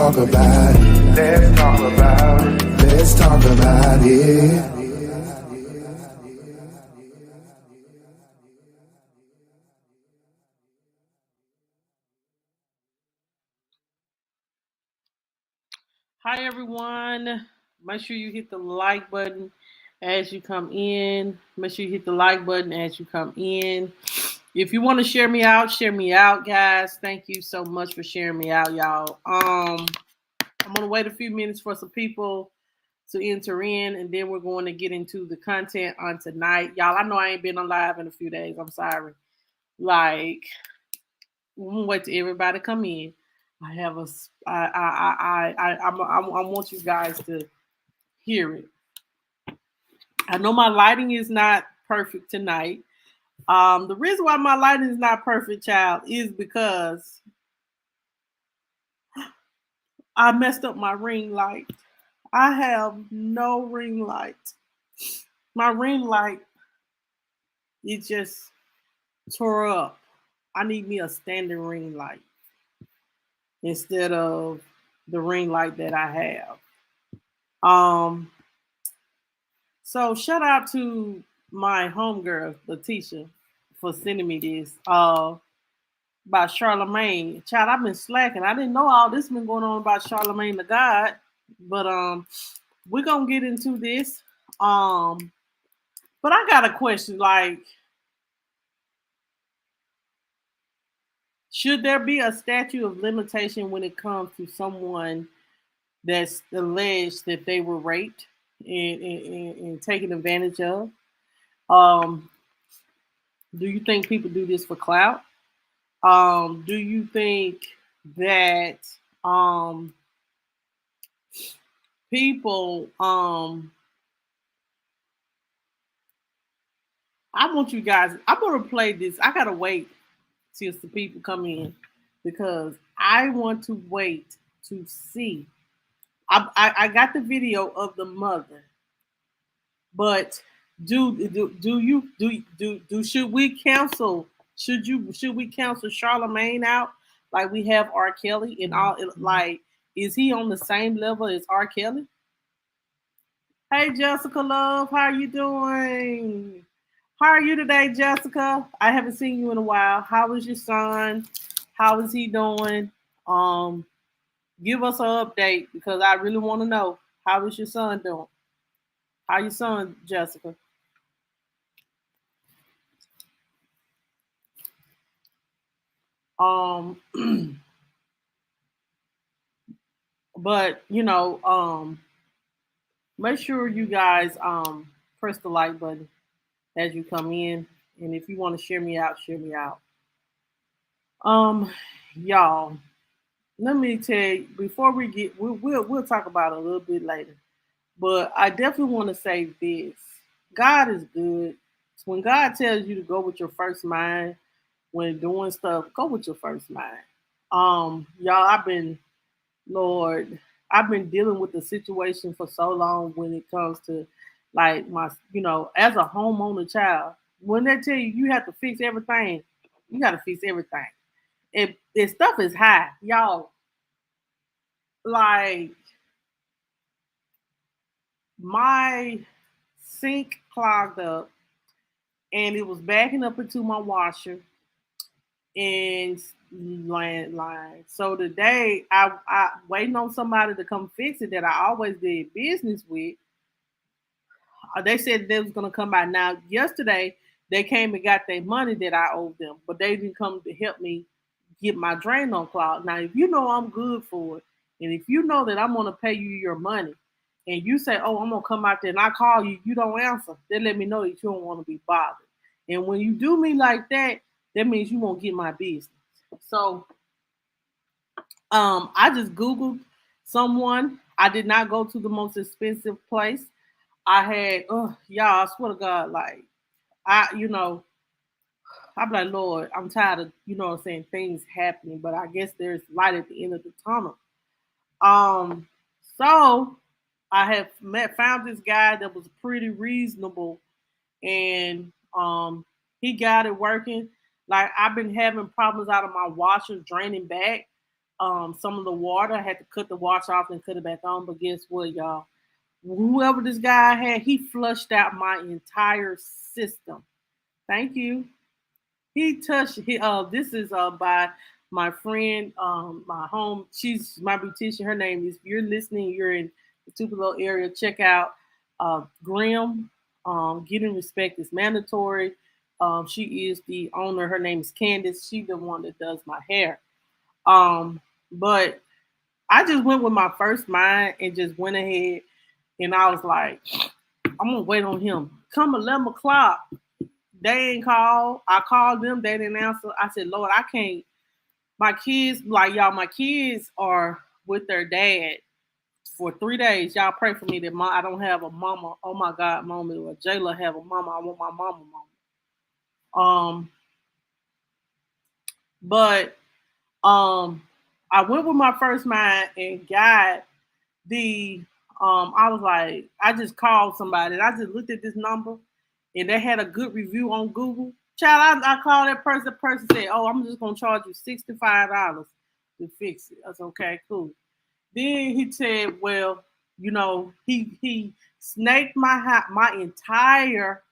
talk about it. Let's talk about it. Let's talk about it. Hi, everyone. Make sure you hit the like button as you come in. Make sure you hit the like button as you come in. If you want to share me out, guys. Thank you so much for sharing me out, y'all. I'm gonna wait a few minutes for some people to enter in, and then we're going to get into the content on tonight, y'all. I know I ain't been on live in a few days. I'm sorry. Like, I'm gonna wait till everybody come in. I have a, I want you guys to hear it. I know my lighting is not perfect tonight. The reason why my lighting is not perfect, child, is because I messed up my ring light. I have no ring light. My ring light, it just tore up. I need me a standing ring light instead of the ring light that I have. Um, so shout out to my homegirl, Letitia, for sending me this. About Charlamagne. Child, I've been slacking. I didn't know all this been going on about Charlamagne the God. But we're gonna get into this. Um, but I got a question, like, should there be a statute of limitation when it comes to someone that's alleged that they were raped and taken advantage of? Um, do you think people do this for clout? Do you think that um, people I want you guys, I'm gonna play this. I gotta wait till the people come in because I want to wait to see. I got the video of the mother, but do should we cancel? Should we cancel Charlamagne out like we have R. Kelly and all? Like, is he on the same level as R. Kelly? Hey, Jessica, love, how you doing? How are you today, Jessica? I haven't seen you in a while. How is your son? How is he doing? Um, Give us an update because I really want to know how is your son doing? How your son, Jessica? Um, but make sure you guys press the like button as you come in, and if you want to share me out, share me out. Um, y'all, let me tell you before we get we'll talk about it a little bit later. But I definitely want to say this: God is good. When God tells you to go with your first mind when doing stuff, go with your first mind. Y'all, Lord, I've been dealing with the situation for so long when it comes to like as a homeowner child. When they tell you you have to fix everything, you got to fix everything. If stuff is high, y'all, like my sink clogged up and it was backing up into my washer and landline. So today I waiting on somebody to come fix it that I always did business with. They said they was gonna come by. Now yesterday they came and got their money that I owed them, but they didn't come to help me get my drain on clogged. Now if you know I'm good for it, and if you know that I'm gonna pay you your money, and you say, "Oh, I'm gonna come out there," and I call you, you don't answer, they let me know that you don't want to be bothered. And when you do me like that, that means you won't get my business. So I just Googled someone. I did not go to the most expensive place. I had, oh, y'all, I swear to God, like, I'm like, Lord, I'm tired of, what I'm saying, things happening, but I guess there's light at the end of the tunnel. Um, so I have found this guy that was pretty reasonable, and he got it working. Like, I've been having problems out of my washer draining back. some of the water. I had to cut the wash off and cut it back on. But guess what, y'all? Whoever this guy had, he flushed out my entire system. Thank you. He touched. This is by my friend, my home. She's my beautician. Her name is. If you're listening, you're in the Tupelo area. Check out Grim. Getting respect is mandatory. She is the owner. Her name is Candace. She's the one that does my hair. But I just went with my first mind and just went ahead and I was like, I'm gonna wait on him. Come 11 o'clock. They ain't called. I called them. They didn't answer. I said, Lord, I can't. My kids, like y'all, my kids are with their dad for 3 days. Y'all pray for me that I don't have a mama. Oh my God, moment. Or Jayla have a mama. I want my mama, mama. But I went with my first mind and got the. I was like, I just called somebody. And I just looked at this number, and they had a good review on Google. Child, I called that person. The person said, "Oh, I'm just gonna charge you $65 to fix it." I said, "Okay, cool." Then he said, "Well, he snaked my entire."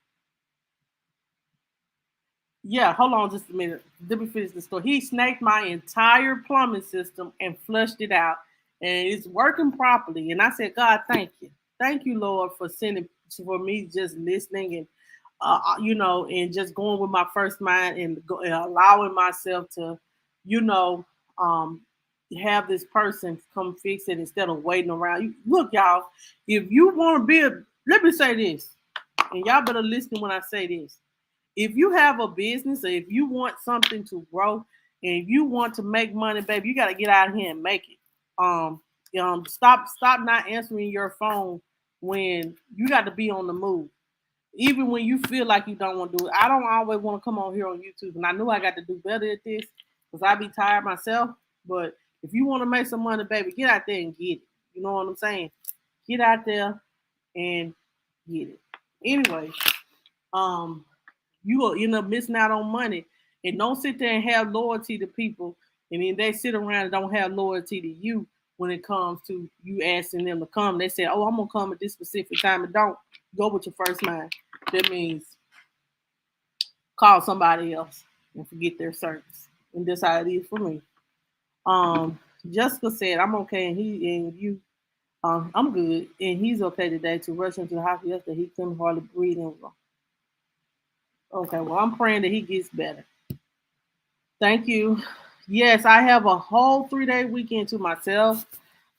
Yeah, hold on just a minute. Let me finish the story. He snaked my entire plumbing system and flushed it out, and it's working properly. And I said, God, thank you, Lord, for sending for me just listening and and just going with my first mind and allowing myself to, you know, um, have this person come fix it instead of waiting around. Look, y'all, if you want to let me say this, and y'all better listen when I say this. If you have a business or if you want something to grow and if you want to make money, baby, you got to get out here and make it. Stop not answering your phone when you got to be on the move. Even when you feel like you don't want to do it. I don't always want to come on here on YouTube, and I knew I got to do better at this because I be tired myself. But if you want to make some money, baby, get out there and get it. You know what I'm saying? Get out there and get it. Anyway, um, you will end up missing out on money. And don't sit there and have loyalty to people, and then they sit around and don't have loyalty to you when it comes to you asking them to come. They say, "Oh, I'm gonna come at this specific time," and don't go with your first mind. That means call somebody else and forget their service. And that's how it is for me. Um, Jessica said, "I'm okay," and he and you. I'm good, and he's okay today. To rush into the hospital yesterday, he couldn't hardly breathe. Okay, well, I'm praying that he gets better. Thank you. Yes, I have a whole 3-day weekend to myself.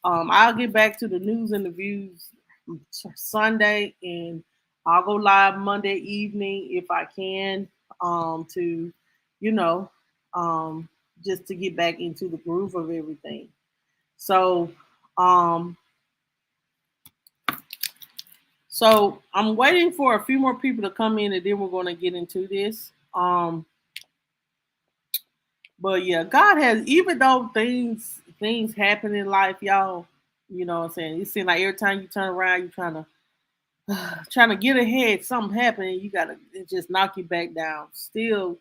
I'll get back to the news and the views Sunday, and I'll go live Monday evening if I can. To, you know, just to get back into the groove of everything. So, um, so I'm waiting for a few more people to come in, and then we're going to get into this. But yeah, God has, even though things happen in life, y'all, you know what I'm saying? It seems like every time you turn around, you're trying to get ahead, something happening, you gotta it just knock you back down. Still,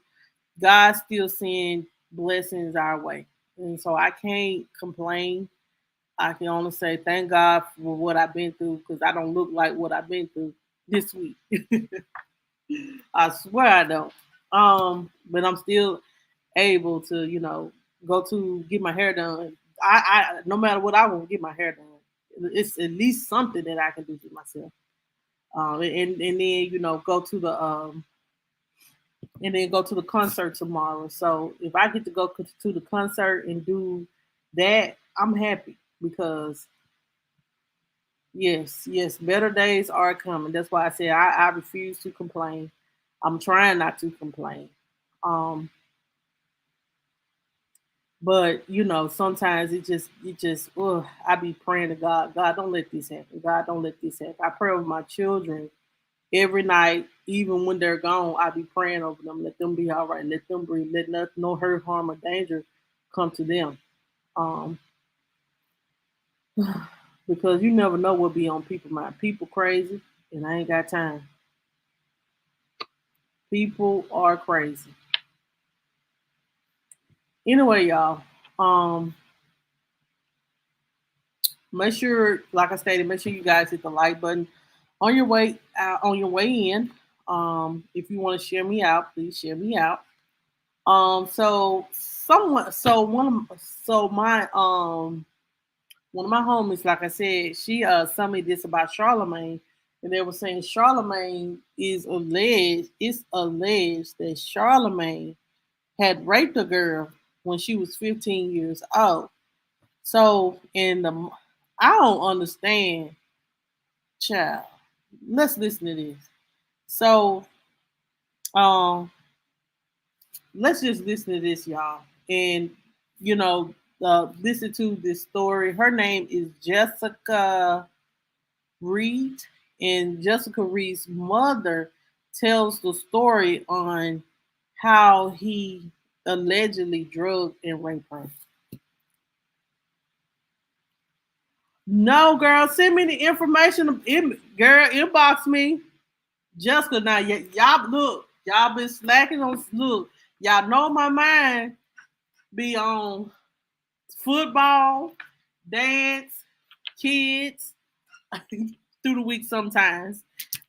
God's still sending blessings our way. And so I can't complain. I can only say thank God for what I've been through because I don't look like what I've been through this week. I swear I don't. But I'm still able to, go to get my hair done. I no matter what I want to get my hair done. It's at least something that I can do for myself. And then go to the concert tomorrow. So if I get to go to the concert and do that, I'm happy because yes, better days are coming. That's why I said I refuse to complain. I'm trying not to complain. Um, but sometimes it just I be praying to God. God, don't let this happen. God, don't let this happen. I pray with my children every night, even when they're gone. I be praying over them. Let them be all right. Let them breathe. Let no hurt, harm, or danger come to them. Um, because you never know what be on people's mind. People crazy, and I ain't got time. People are crazy. Anyway, y'all. Um, Make sure, like I stated, make sure you guys hit the like button on your way in. If you want to share me out, please share me out. So someone, so one of, so my one of my homies, like I said, she sent me this about Charlamagne, and they were saying Charlamagne it's alleged that Charlamagne had raped a girl when she was 15 years old. So in the I don't understand, child. Let's listen to this. So um let's just listen to this, y'all. And you know, listen to this story. Her name is Jessica Reed, and Jessica Reed's mother tells the story on how he allegedly drugged and raped her. No, girl, send me the information. Girl, inbox me. Jessica, now y'all look, y'all been slacking on look. Y'all know my mind be on football, dance, kids through the week sometimes.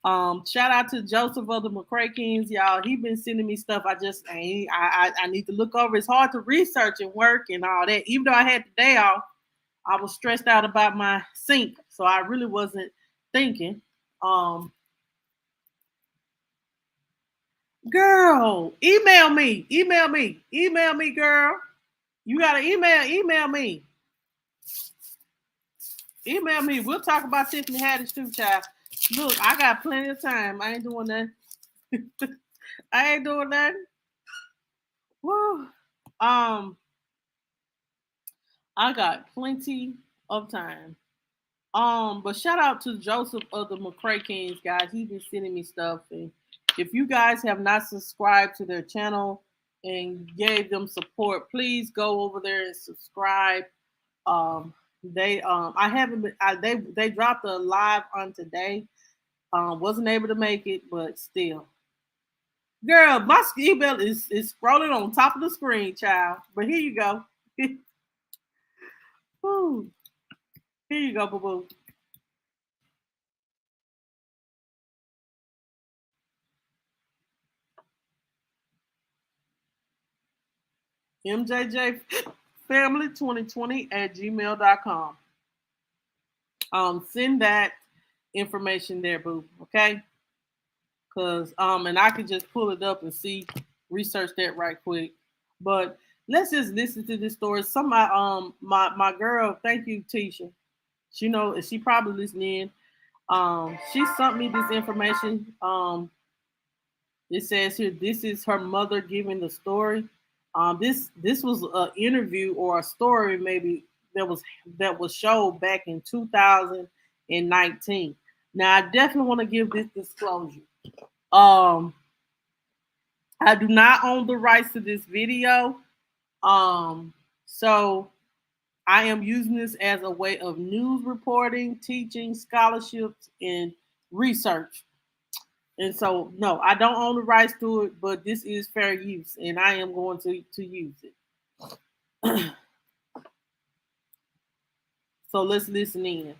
Shout out to Joseph of the McCray Kings, y'all. He been sending me stuff. I need to look over. It's hard to research and work and all that. Even though I had the day off, I was stressed out about my sync, so I really wasn't thinking. Girl, email me, girl. You got an email me. We'll talk about Tiffany Haddish too, child. Look, I got plenty of time. I ain't doing that. I ain't doing that. Woo. I got plenty of time. But shout out to Joseph of the McCray Kings, guys. He's been sending me stuff, and if you guys have not subscribed to their channel and gave them support, please go over there and subscribe. I haven't been, they dropped a live on today. Wasn't able to make it, but still, girl, my email is scrolling on top of the screen, child. But here you go. Woo. Here you go, boo boo. MJJ Family 2020 at gmail.com. Send that information there, boo. Okay. Cause and I could just pull it up and see, research that right quick. But let's just listen to this story. Somebody my girl, thank you, Tisha. She probably listening. She sent me this information. It says here, this is her mother giving the story. This was an interview or a story maybe that was showed back in 2019. Now I definitely want to give this disclosure. Um, I do not own the rights to this video. So I am using this as a way of news reporting, teaching, scholarships, and research. And so, no, I don't own the rights to it, but this is fair use, and I am going to use it. So let's listen in.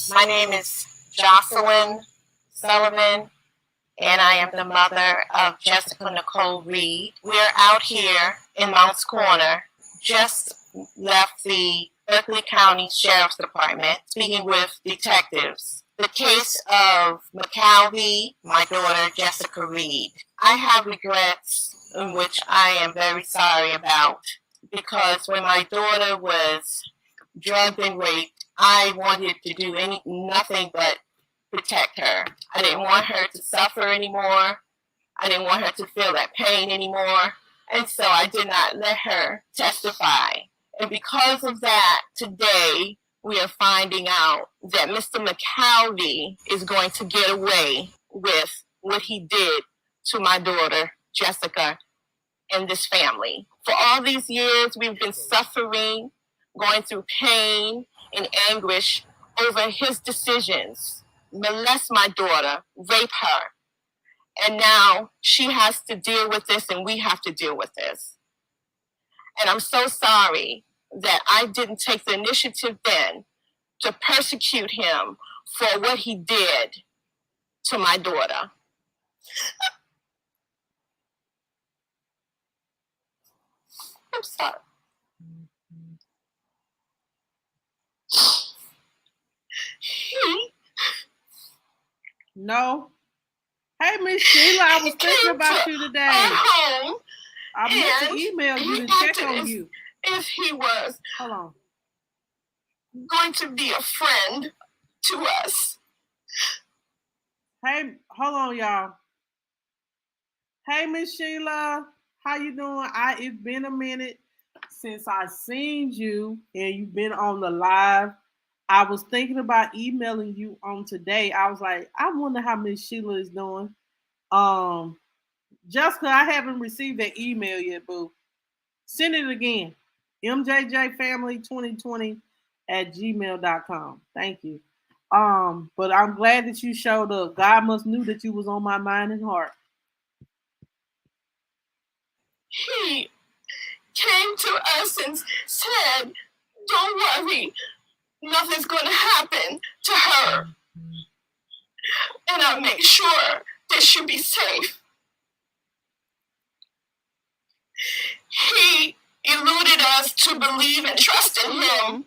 My name is Jocelyn Sullivan, and I am the mother of Jessica Nicole Reed. We're out here in Mounts Corner, just left the Berkeley County Sheriff's Department, speaking with detectives. The case of McCalvey, my daughter Jessica Reed. I have regrets, in which I am very sorry about, because when my daughter was drugged and raped, I wanted to do nothing but protect her. I didn't want her to suffer anymore. I didn't want her to feel that pain anymore. And so I did not let her testify. And because of that, today we are finding out that Mr. McCalvey is going to get away with what he did to my daughter, Jessica, and this family. For all these years, we've been suffering, going through pain and anguish over his decisions, molest my daughter, rape her. And now she has to deal with this and we have to deal with this. And I'm so sorry that I didn't take the initiative then to persecute him for what he did to my daughter. I'm sorry. No. Hey, Miss Sheila, I was thinking about you today. Home, I meant to email you to check on you. If he was Hold on. going to be a friend to us. Hey, hold on, y'all. Hey, Miss Sheila, how you doing? It's been a minute since I seen you, and you've been on the live. I was thinking about emailing you on today. I was like, I wonder how Miss Sheila is doing. Jessica, I haven't received that email yet, boo. Send it again. mjjfamily2020@gmail.com. Thank you. But I'm glad that you showed up. God must knew that you was on my mind and heart. He came to us and said, don't worry, nothing's going to happen to her. And I'll make sure that she'll be safe. He eluded us to believe and trust in him.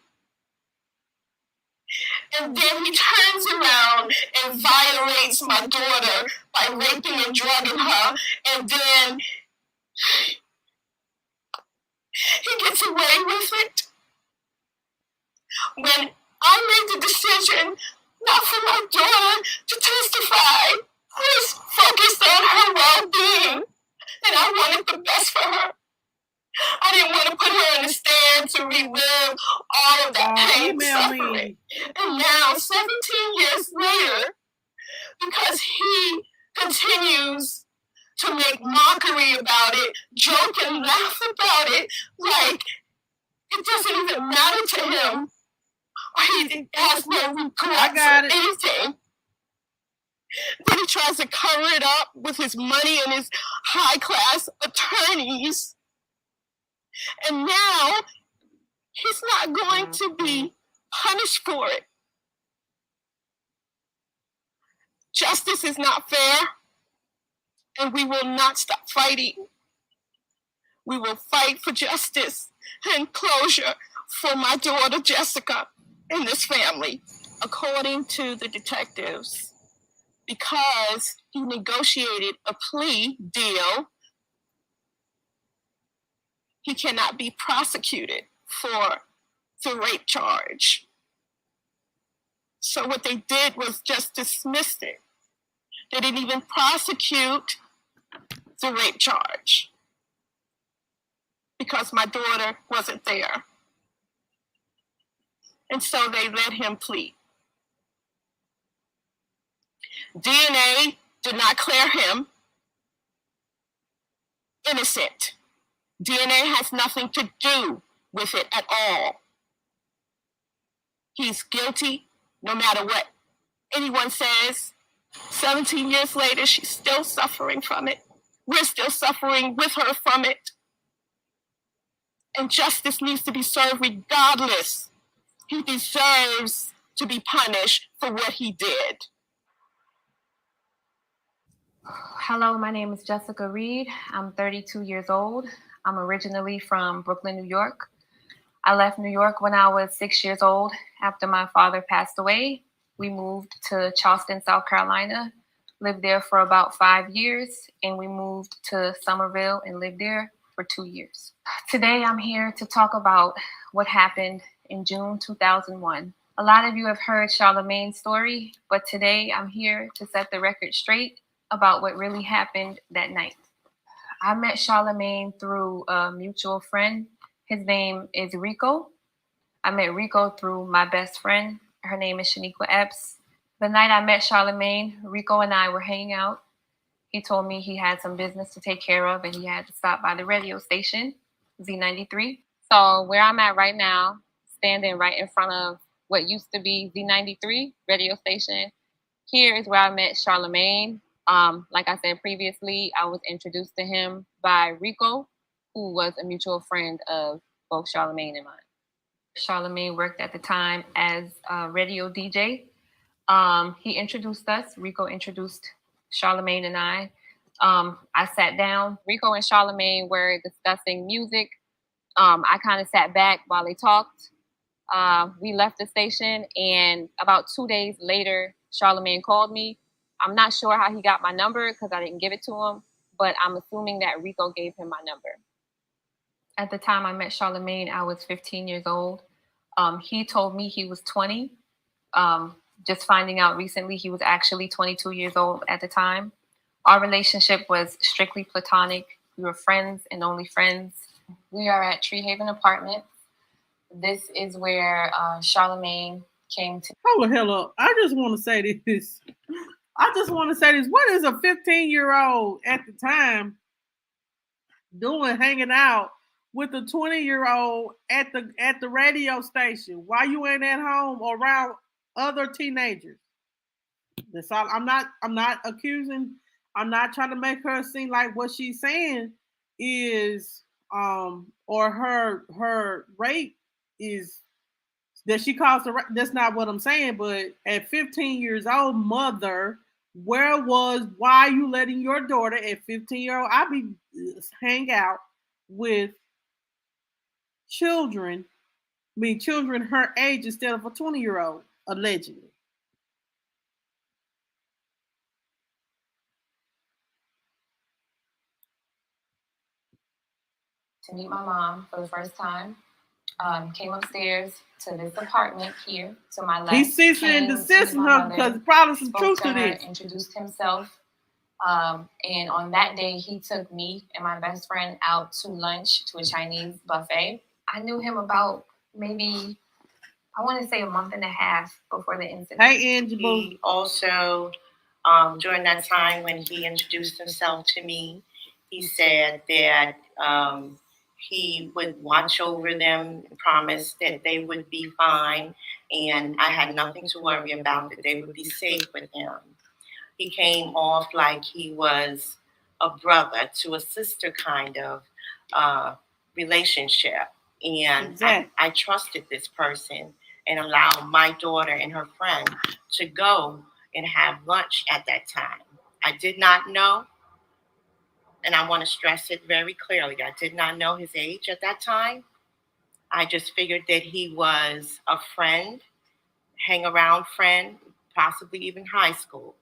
And then he turns around and violates my daughter by raping and drugging her. And then he gets away with it. When I made the decision not for my daughter to testify, I was focused on her well-being, and I wanted the best for her. I didn't want to put her in the stand to relive all of that pain and suffering. And now, 17 years later, because he continues to make mockery about it, joke and laugh about it, like it doesn't even matter to him. He has no regret for anything. Then he tries to cover it up with his money and his high-class attorneys. And now he's not going to be punished for it. Justice is not fair, and we will not stop fighting. We will fight for justice and closure for my daughter Jessica and this family. According to the detectives, because he negotiated a plea deal, he cannot be prosecuted for the rape charge. So what they did was just dismiss it. They didn't even prosecute the rape charge because my daughter wasn't there. And so they let him plead. DNA did not clear him innocent. DNA has nothing to do with it at all. He's guilty no matter what anyone says. 17 years later, she's still suffering from it. We're still suffering with her from it. And justice needs to be served regardless. He deserves to be punished for what he did. Hello, my name is Jessica Reed. I'm 32 years old. I'm originally from Brooklyn, New York. I left New York when I was 6 years old after my father passed away. We moved to Charleston, South Carolina, lived there for about 5 years, and we moved to Somerville and lived there for 2 years. Today, I'm here to talk about what happened in June 2001. A lot of you have heard Charlamagne's story, but today I'm here to set the record straight about what really happened that night. I met Charlamagne through a mutual friend. His name is Rico. I met Rico through my best friend. Her name is Shaniqua Epps. The night I met Charlamagne, Rico and I were hanging out. He told me he had some business to take care of and he had to stop by the radio station, Z93. So where I'm at right now, standing right in front of what used to be Z93 radio station, here is where I met Charlamagne. Like I said previously, I was introduced to him by Rico, who was a mutual friend of both Charlamagne and mine. Charlamagne worked at the time as a radio DJ. He introduced us. Rico introduced Charlamagne and I. I sat down. Rico and Charlamagne were discussing music. I kind of sat back while they talked. We left the station, and about 2 days later, Charlamagne called me. I'm not sure how he got my number because I didn't give it to him, but I'm assuming that Rico gave him my number. At the time I met Charlamagne, I was 15 years old. He told me he was 20. Just finding out recently, he was actually 22 years old at the time. Our relationship was strictly platonic. We were friends and only friends. We are at Tree Haven Apartments. This is where Charlamagne came to. Hold the hell up. I just want to say this. What is a 15-year-old at the time doing hanging out with a 20-year-old at the radio station while you ain't at home or around other teenagers? That's all. I'm not accusing. I'm not trying to make her seem like what she's saying is or her rape is that she caused the. That's not what I'm saying. But at 15 years old, mother, why are you letting your daughter at 15-year-old? I be hang out with children her age instead of a 20-year-old, allegedly. To meet my mom for the first time. Came upstairs to this apartment here to my left. He's ceasing and desisting her because there's probably some truth to this. Introduced himself. And on that day, he took me and my best friend out to lunch to a Chinese buffet. I knew him about maybe, I want to say a month and a half before the incident. Hey, Angela. He also, during that time when he introduced himself to me, he said that he would watch over them, promised that they would be fine, and I had nothing to worry about, that they would be safe with him. He came off like he was a brother to a sister kind of relationship. And exactly. I trusted this person and allowed my daughter and her friend to go and have lunch at that time. I did not know, and I want to stress it very clearly, I did not know his age at that time. I just figured that he was a friend, hang around friend, possibly even high school.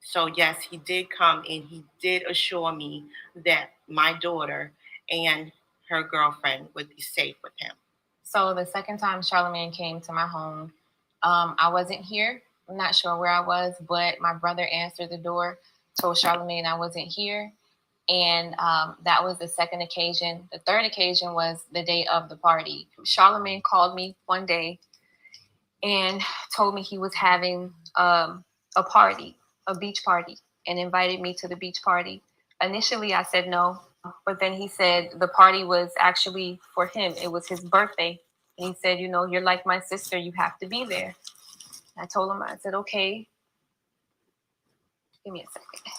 So yes, he did come and he did assure me that my daughter and her girlfriend would be safe with him. So the second time Charlamagne came to my home, I wasn't here. I'm not sure where I was, but my brother answered the door, told Charlamagne I wasn't here. And that was the second occasion. The third occasion was the day of the party. Charlamagne called me one day and told me he was having a party, a beach party, and invited me to the beach party. Initially, I said no, but then he said the party was actually for him. It was his birthday. And he said, you know, you're like my sister. You have to be there. I told him, I said, okay. Give me a second.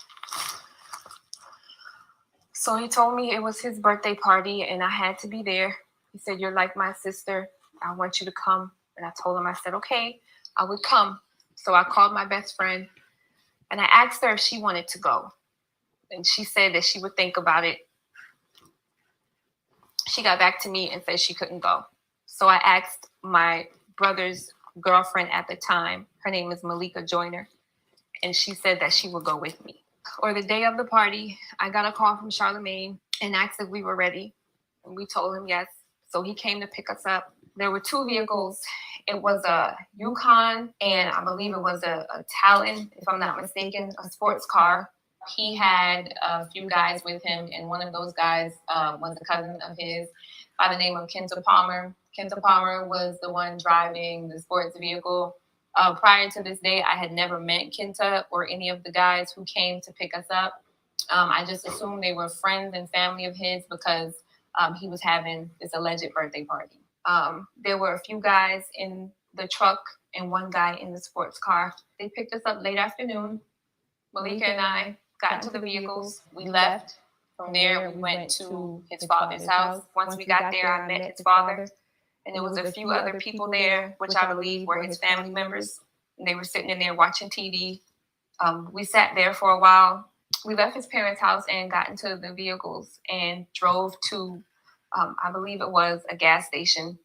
So he told me it was his birthday party and I had to be there. He said, you're like my sister. I want you to come. And I told him, I said, okay, I would come. So I called my best friend and I asked her if she wanted to go. And she said that she would think about it. She got back to me and said she couldn't go. So I asked my brother's girlfriend at the time, her name is Malika Joyner, and she said that she would go with me. Or the day of the party, I got a call from Charlamagne and asked if we were ready. And we told him yes. So he came to pick us up. There were two vehicles. It was a Yukon and I believe it was a Talon, if I'm not mistaken, a sports car. He had a few guys with him, and one of those guys was a cousin of his by the name of Kenta Palmer. Kenta Palmer was the one driving the sports vehicle. Prior to this day, I had never met Kenta or any of the guys who came to pick us up. I just assumed they were friends and family of his because he was having this alleged birthday party. There were a few guys in the truck and one guy in the sports car. They picked us up late afternoon. Malika and I got into the vehicles. We left. From there, we went to his father's house. Once we got there, I met his father. And there was a few other people there, which I believe were his family members. And they were sitting in there watching TV. We sat there for a while. We left his parents' house and got into the vehicles and drove to, I believe it was a gas station.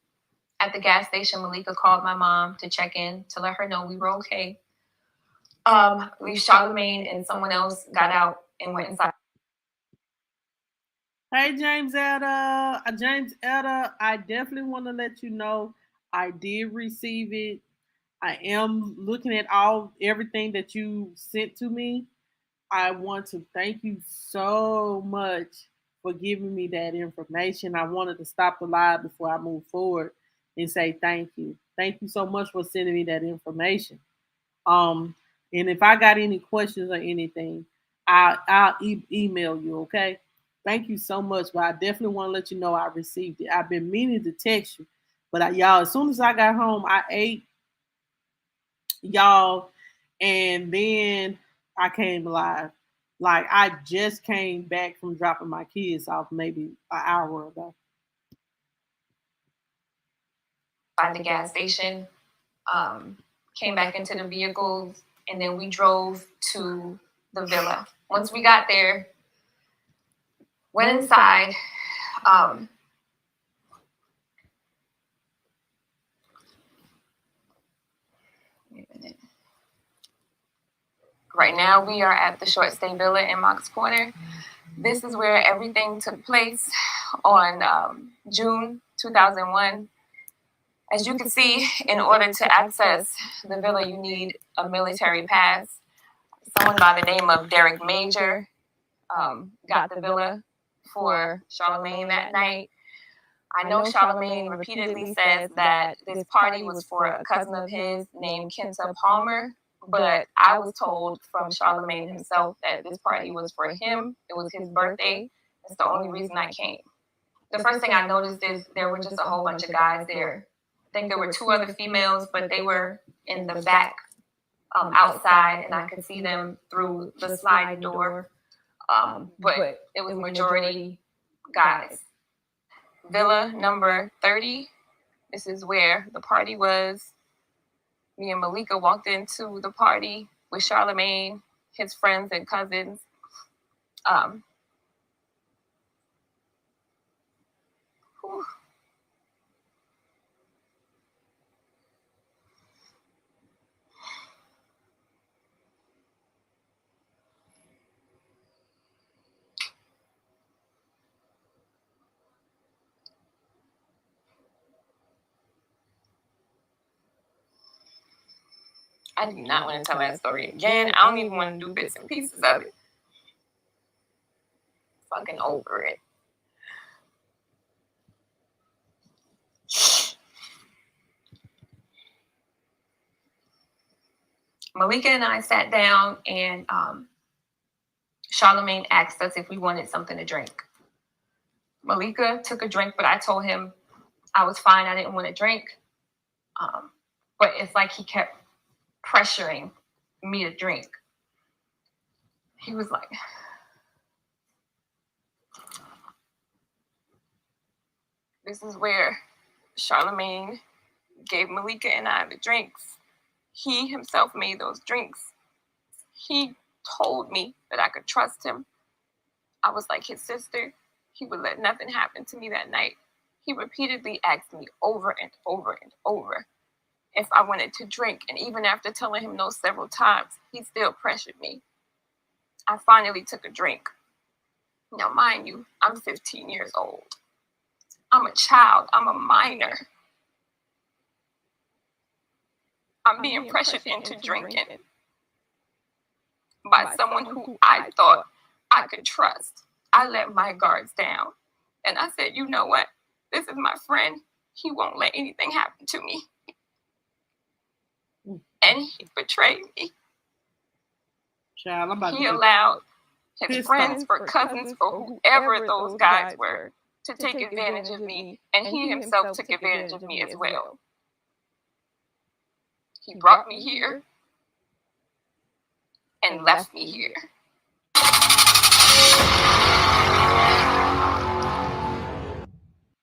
At the gas station, Malika called my mom to check in to let her know we were okay. Charlamagne and someone else got out and went inside. Hey, James Etta. I definitely want to let you know I did receive it. I am looking at everything that you sent to me. I want to thank you so much for giving me that information. I wanted to stop the live before I move forward and say thank you. Thank you so much for sending me that information. And if I got any questions or anything, I'll email you. Okay. Thank you so much. But I definitely want to let you know I received it. I've been meaning to text you, but y'all, as soon as I got home, I ate, y'all, and then I came live. Like I just came back from dropping my kids off maybe an hour ago. By the gas station, came back into the vehicles, and then we drove to the villa. Once we got there, went inside. Wait a minute. Right now, we are at the Short Stay Villa in Mox Corner. This is where everything took place on June 2001. As you can see, in order to access the villa, you need a military pass. Someone by the name of Derek Major got the villa for Charlamagne that night. I know Charlamagne repeatedly says that this party was for a cousin of his named Kenta Palmer, but I was told from Charlamagne himself that this party was for him. It was his birthday. That's the only reason I came. The first thing I noticed is there were just a whole bunch of guys there. I think there were two other females, but they were in the back outside, and I could see them through the sliding door. But it was majority guys. Villa number 30. This is where the party was. Me and Malika walked into the party with Charlamagne, his friends and cousins. Whew. I do not want to tell that story again. I don't even want to do bits and pieces of it. Fucking over it. Malika and I sat down, and Charlamagne asked us if we wanted something to drink. Malika took a drink, but I told him I was fine. I didn't want to drink. But it's like he kept pressuring me to drink. He was like, this is where Charlamagne gave Malika and I the drinks. He himself made those drinks. He told me that I could trust him. I was like his sister. He would let nothing happen to me that night. He repeatedly asked me over and over and over if I wanted to drink. And even after telling him no several times, he still pressured me. I finally took a drink. Now, mind you, I'm 15 years old. I'm a child. I'm a minor. I'm being pressured into drinking by someone who I thought I could trust. I let my guards down. And I said, you know what? This is my friend. he won't let anything happen to me. And he betrayed me. Child, I'm about He to allowed his friends, for cousins, for whoever those guys were, to take advantage of me, and he himself took advantage of me as well. He brought me here and left me here.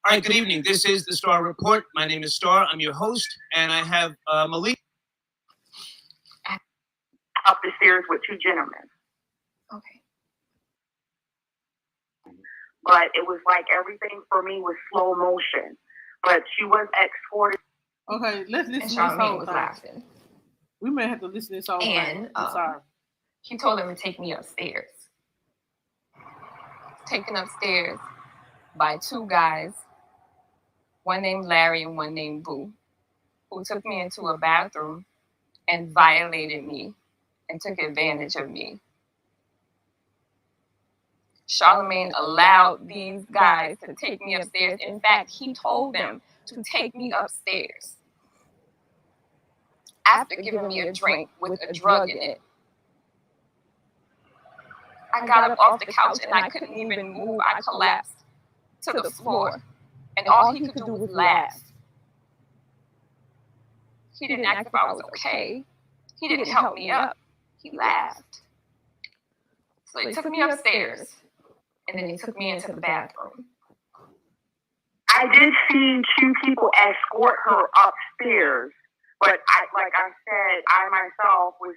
All right, good evening. This is the Star Report. My name is Star. I'm your host, and I have Malik. Up the stairs with two gentlemen. Okay. But it was like everything for me was slow motion. But she was escorted. Okay, let's listen And to this Charlamagne whole was thing. laughing. We may have to listen to this whole thing. And I'm sorry. he told him to take me upstairs. Taken upstairs by two guys, one named Larry and one named Boo, who took me into a bathroom and violated me and took advantage of me. Charlamagne allowed these guys to take me upstairs. In fact, he told them to take me upstairs after giving me a drink with a drug in it. I got up off the couch and I couldn't even move. I collapsed to the floor. And all he could do was laugh. He didn't ask if I was okay. He didn't help me up. He laughed. So he took me upstairs. And then he took me into the bathroom. I did see two people escort her upstairs. But like I said, I myself was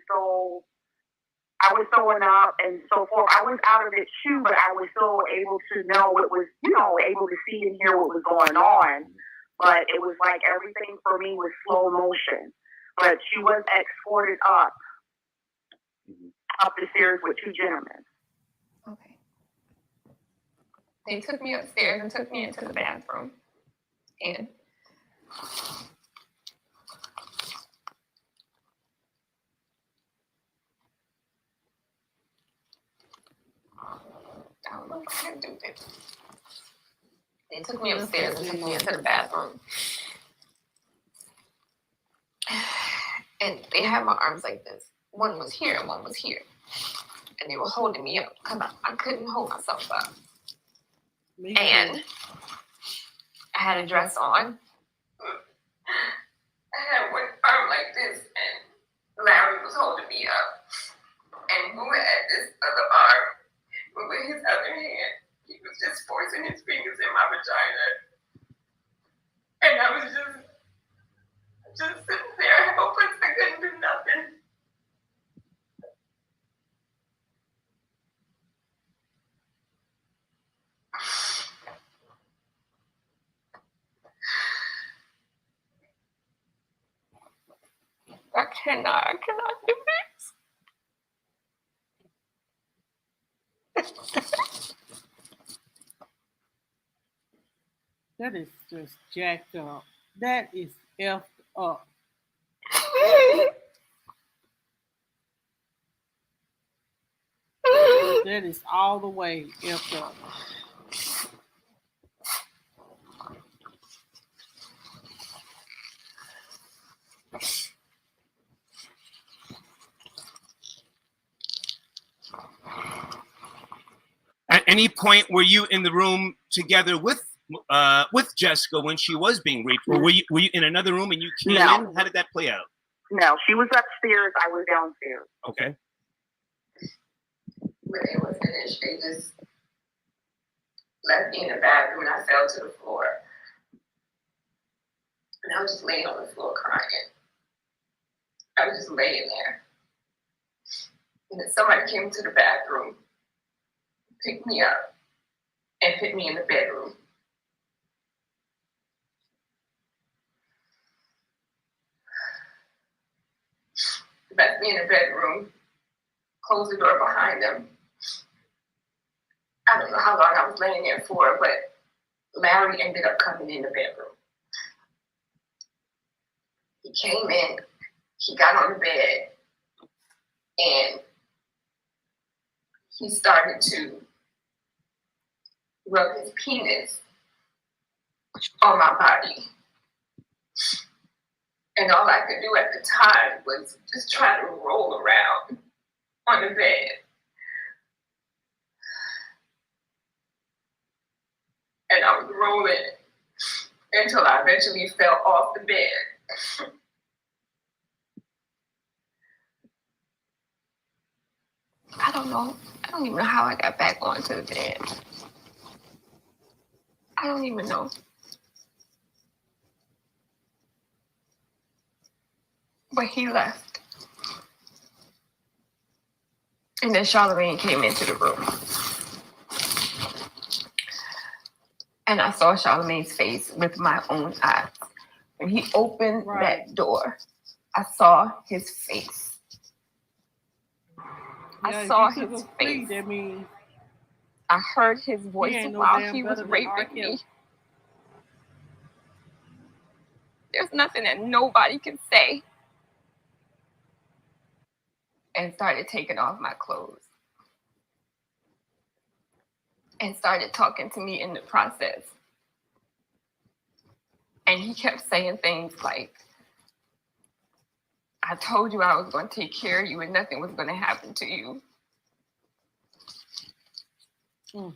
I was throwing up and so forth. I was out of it too, but I was still able to know it was, able to see and hear what was going on. But it was like everything for me was slow motion. But she was escorted up the stairs with two gentlemen. Okay. They took me upstairs and took me into the bathroom. And I don't know if I can do this. They took me upstairs and took me into the bathroom. And they had my arms like this. One was here and one was here. And they were holding me up because I couldn't hold myself up. And I had a dress on. I had one arm like this, and Larry was holding me up. And Boo had this other arm, but with his other hand, he was just forcing his fingers in my vagina. And I was just sitting there helpless. I couldn't do nothing. I cannot do this. That is just jacked up. That is effed up. That is all the way effed up. At any point, were you in the room together with Jessica when she was being raped, or were you in another room and you came in? How did that play out? No, she was upstairs. I was downstairs. Okay. When they were finished, they just left me in the bathroom and I fell to the floor. And I was just laying on the floor crying. I was just laying there. And then somebody came to the bathroom, picked me up, and put me in the bedroom. Left me in the bedroom, closed the door behind them. I don't know how long I was laying there for, but Larry ended up coming in the bedroom. He came in, he got on the bed, and he started to rub his penis on my body. And all I could do at the time was just try to roll around on the bed. And I was rolling until I eventually fell off the bed. I don't know. I don't even know how I got back onto the bed. I don't even know. But he left. And then Charlamagne came into the room. And I saw Charlamagne's face with my own eyes. When he opened that door, I saw his face. I saw his face. That means I heard his voice while he was raping me. There's nothing that nobody can say. And started taking off my clothes. And started talking to me in the process. And he kept saying things like, I told you I was going to take care of you and nothing was going to happen to you. Mm.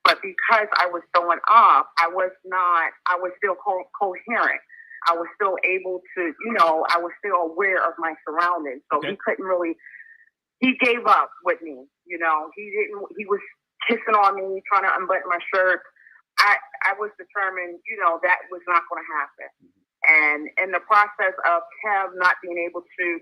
But because I was throwing up, I was still coherent. I was still able to, I was still aware of my surroundings. So he couldn't really, he gave up with me, he was kissing on me, trying to unbutton my shirt. I was determined, that was not going to happen. And in the process of Kev not being able to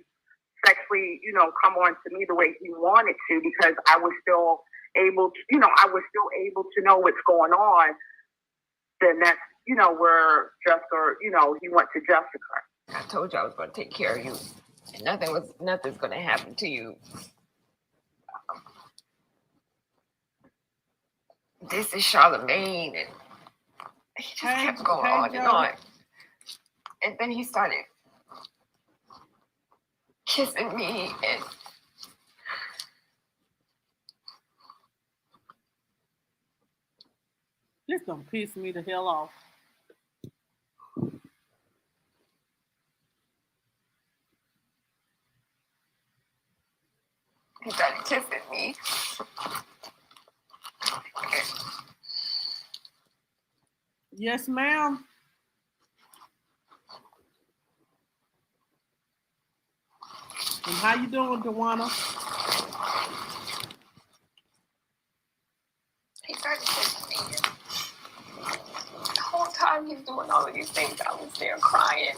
sexually, come on to me the way he wanted to, because I was still able to, to know what's going on, then that's, where Jessica, he went to Jessica. I told you I was going to take care of you, and nothing's going to happen to you. This is Charlamagne, and he just kept going on and on. And then he started kissing me, and this gonna piss me the hell off. He started kissing me. Yes, ma'am. And how you doing, Dewana? He started kissing me. The whole time he's doing all of these things, I was there crying.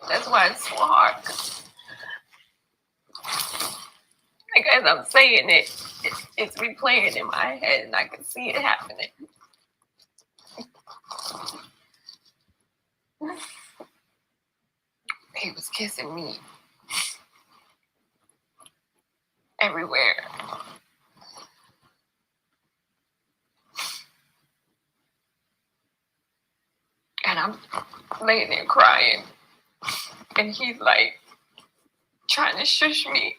That's why it's so hard. Like, as I'm saying it, it's replaying in my head, and I can see it happening. He was kissing me everywhere. And I'm laying there crying. And he's like trying to shush me.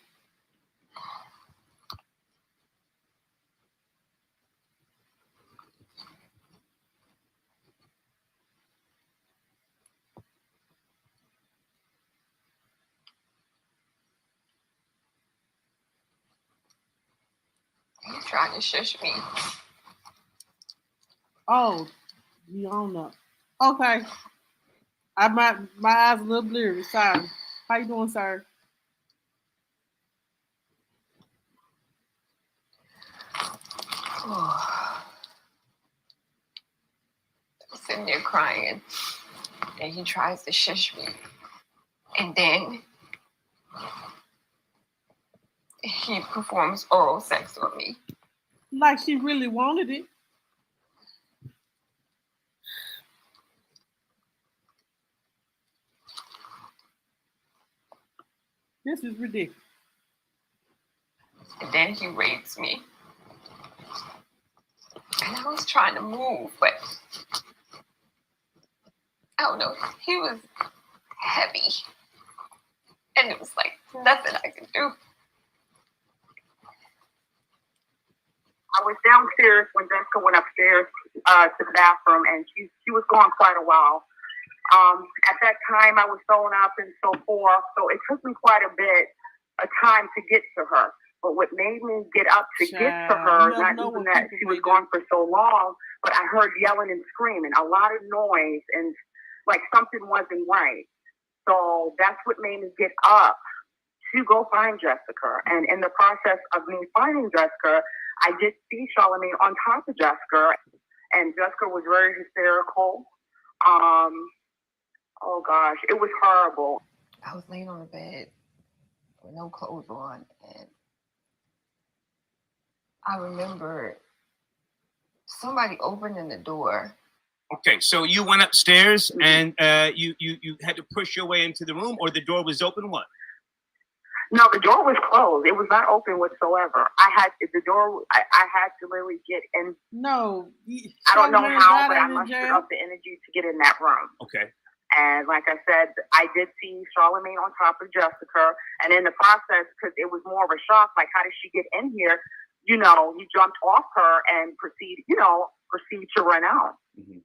He's trying to shush me. Oh, you on up. Okay. My eyes a little blurry. Sorry. How you doing, sir? I'm sitting there crying, and he tries to shush me. And then he performs oral sex on me. Like she really wanted it. This is ridiculous. And then he rapes me. And I was trying to move, but I don't know. He was heavy. And it was like nothing I could do. I was downstairs when Jessica went upstairs to the bathroom, and she was gone quite a while. At that time, I was sewn up and so forth, so it took me quite a bit of time to get to her. But what made me get up to get to her, not even that she was gone for so long, but I heard yelling and screaming, a lot of noise, and like something wasn't right. So that's what made me get up to go find Jessica. And in the process of me finding Jessica, I did see Charlamagne on top of Jessica, and Jessica was very hysterical. Oh gosh, it was horrible. I was laying on the bed with no clothes on, and I remember somebody opening the door. Okay, so you went upstairs and you had to push your way into the room, or the door was open? What? No, the door was closed. It was not open whatsoever. I had to literally get in. No. I don't know how, but I mustered up the energy to get in that room. Okay. And like I said, I did see Charlamagne on top of Jessica. And in the process, because it was more of a shock, like, how did she get in here? You know, he jumped off her and proceed to run out. Mm-hmm.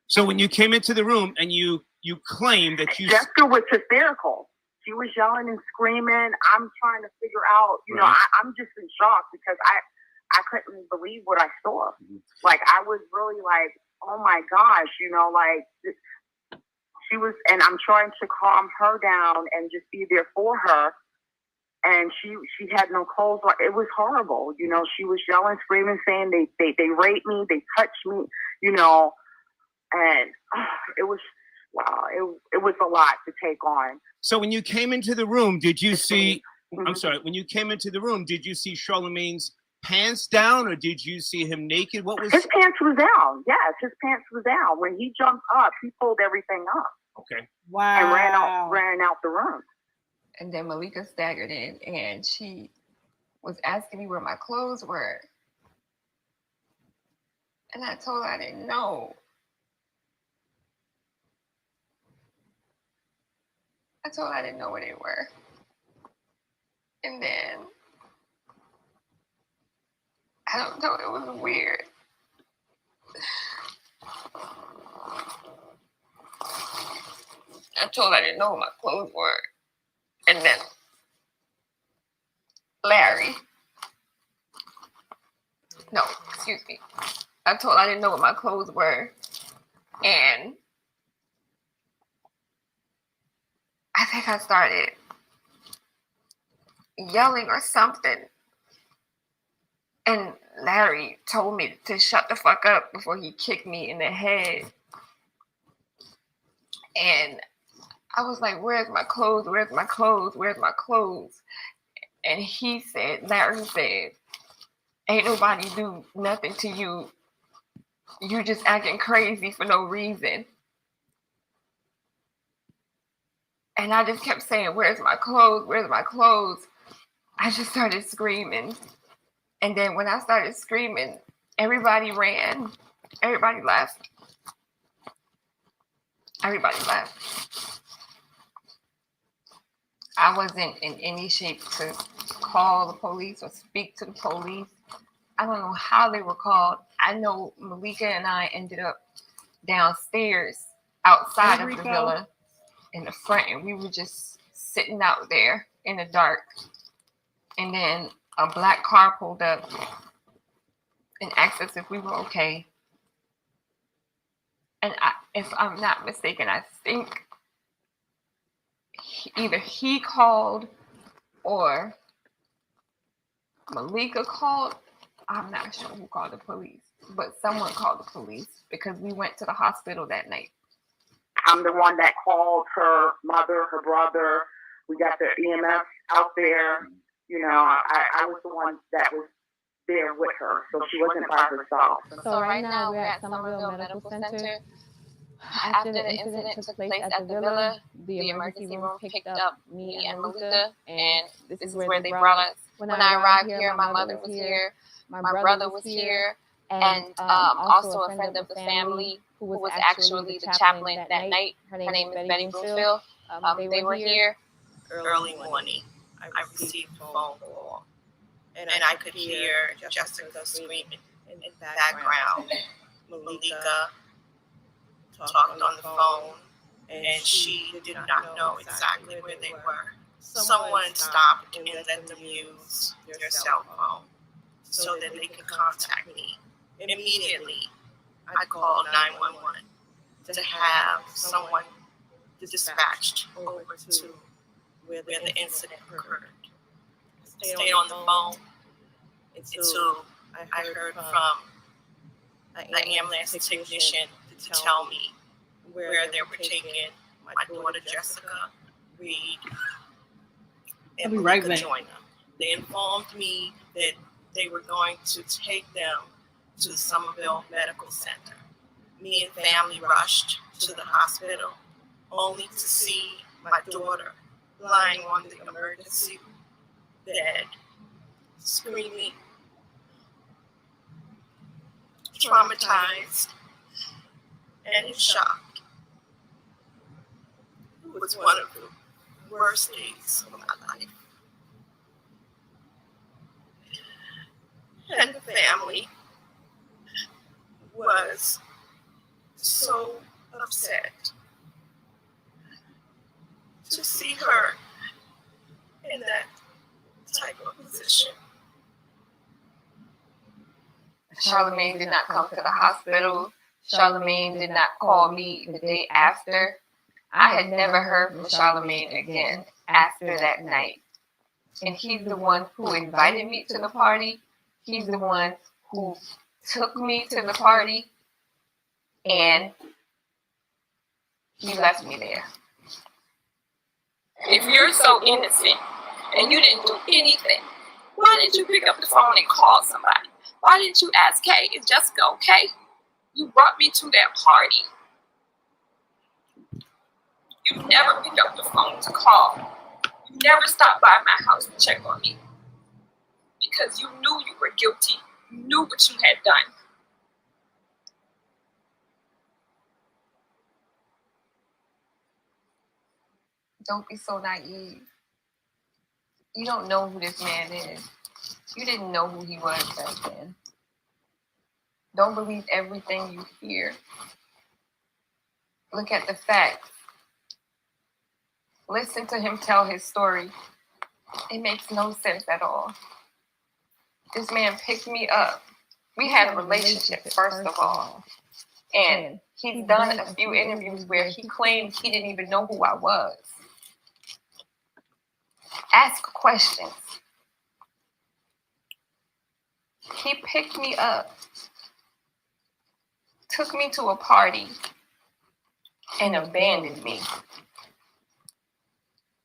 So when you came into the room and you claimed that you... Jessica was hysterical. She was yelling and screaming. I'm trying to figure out, I'm just in shock because I couldn't believe what I saw. Mm-hmm. Like, I was really like, oh my gosh, she was, and I'm trying to calm her down and just be there for her. And she had no clothes on. It was horrible. She was yelling, screaming, saying they raped me, they touched me, and it was, wow, it was a lot to take on. So when you came into the room, did you see, I'm sorry, when you came into the room, did you see Charlamagne's pants down, or did you see him naked? What was... His pants was down. Yes, his pants was down. When he jumped up, he pulled everything up. Okay. Wow. And ran out the room. And then Malika staggered in, and she was asking me where my clothes were. And I told her I didn't know. I told her I didn't know where they were. And then, I don't know, it was weird. I told her I didn't know where my clothes were. And then Larry. No, excuse me. I told her I didn't know what my clothes were. And I think I started yelling or something. And Larry told me to shut the fuck up before he kicked me in the head. And I was like, where's my clothes? Where's my clothes? Where's my clothes? And Larry said, ain't nobody do nothing to you. You just acting crazy for no reason. And I just kept saying, where's my clothes? Where's my clothes? I just started screaming. And then when I started screaming, everybody ran. Everybody left. Everybody left. I wasn't in any shape to call the police or speak to the police. I don't know how they were called. I know Malika and I ended up downstairs outside of the villa in the front, and we were just sitting out there in the dark. And then a black car pulled up and asked us if we were okay. And if I'm not mistaken, I think either he called or Malika called. I'm not sure who called the police, but someone called the police because we went to the hospital that night. I'm the one that called her mother, her brother. We got the EMS out there. I was the one that was there with her, so she wasn't by herself. So right now we're at Somerville Medical Center. After the incident took place at the villa, the emergency room picked up me and Malika, and this is where they brought us. When I arrived here, my mother was here, my brother was here, and also a friend of the family who was actually the chaplain that night. Her name is Betty Broomfield. They were here. Early morning, I received a phone call, and I could hear Jessica screaming in the background. Malika talked on the phone, and she did not know exactly where they were. Someone stopped and let them use their cell phone so that they could contact me. Immediately, I called 911 to have someone dispatched over to where the incident occurred. Stayed on the phone until I heard from an ambulance technician to tell me where they were taking my daughter Jessica Reed and I'll be right back. join them. They informed me that they were going to take them to the Somerville Medical Center. Me and family rushed to the hospital only to see my daughter lying on the emergency bed, screaming, traumatized, and in shock. It was one of the worst days of my life. And the family was so upset to see her in that type of position. Charlamagne did not come to the hospital. Charlamagne did not call me the day after. I had never heard from Charlamagne again after that night. And he's the one who invited me to the party. He's the one who took me to the party. And he left me there. If you're so innocent and you didn't do anything, why didn't you pick up the phone and call somebody? Why didn't you ask, hey, is Jessica okay? You brought me to that party. You never picked up the phone to call. You never stopped by my house to check on me. Because you knew you were guilty. You knew what you had done. Don't be so naive. You don't know who this man is. You didn't know who he was back then. Don't believe everything you hear. Look at the facts. Listen to him tell his story. It makes no sense at all. This man picked me up. We had a relationship, first of all. And he's done a few interviews where he claimed he didn't even know who I was. Ask questions. He picked me up, took me to a party, and abandoned me.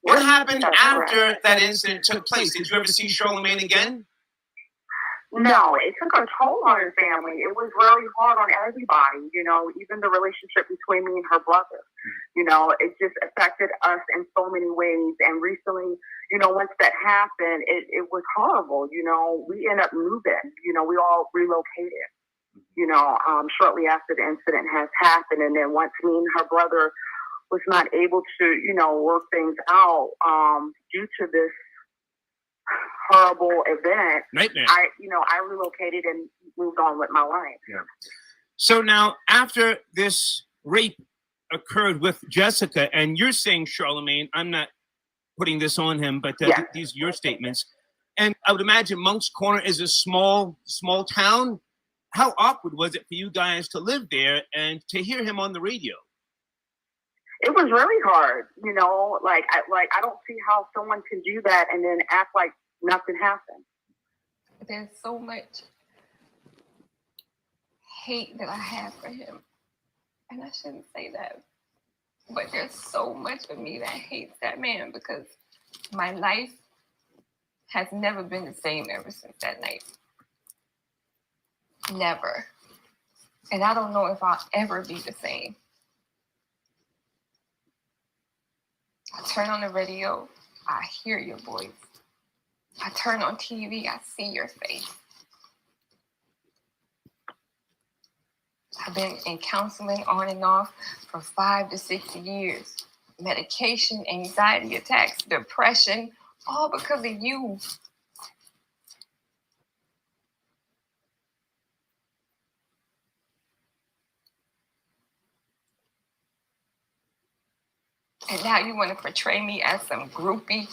What happened after that incident took place? Did you ever see Charlamagne again? No, it took a toll on her family. It was really hard on everybody, you know, even the relationship between me and her brother. You know, it just affected us in so many ways. And recently, you know, once that happened, it was horrible. You know, we ended up moving. You know, we all relocated, you know, shortly after the incident has happened. And then once me and her brother was not able to, you know, work things out due to this horrible event, Nightmare. I relocated and moved on with my life. Yeah. So now, after this rape occurred with Jessica, and you're saying, Charlamagne, I'm not putting this on him, but these are your statements. And I would imagine Moncks Corner is a small town. How awkward was it for you guys to live there and to hear him on the radio? It was really hard, you know. I don't see how someone can do that and then act like nothing happened. There's so much hate that I have for him. And I shouldn't say that. But there's so much of me that hates that man because my life has never been the same ever since that night. Never. And I don't know if I'll ever be the same. I turn on the radio, I hear your voice. I turn on TV, I see your face. I've been in counseling on and off for 5 to 6 years. medication, anxiety attacks, depression, all because of you. And now you want to portray me as some groupie,